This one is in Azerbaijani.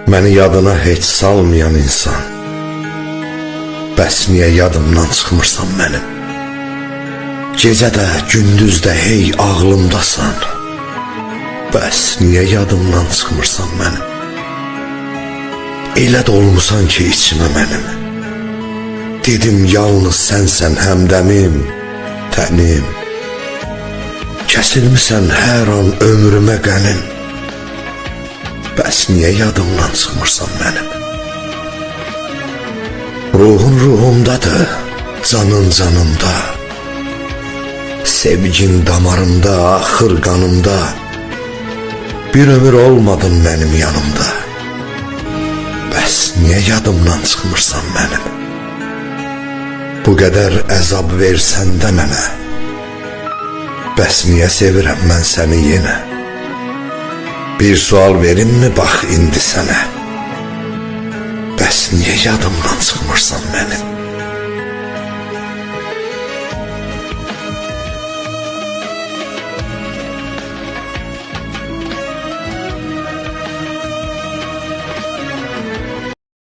Məni yadına heç salmayan insan, bəs niyə yadımdan çıxmırsan mənim? Gecə də, gündüz də hey ağlımdasan, bəs niyə yadımdan çıxmırsan mənim? Elə dolmusan ki içimə mənim, dedim yalnız sənsən həmdəmim, tənim. Kəsilmisən hər an ömrümə qənim, bəs niyə yadımdan çıxmırsan mənim? Ruhun ruhumdadır, canın canımda, sevgin damarımda, axır qanımda. Bir ömür olmadın mənim yanımda, bəs niyə yadımdan çıxmırsan mənim? Bu qədər əzab versən də mənə, bəs niyə sevirəm mən səni yenə? Bir sual verim mi bax indi sənə, bəs niyə yadımdan çıxmırsan mənim?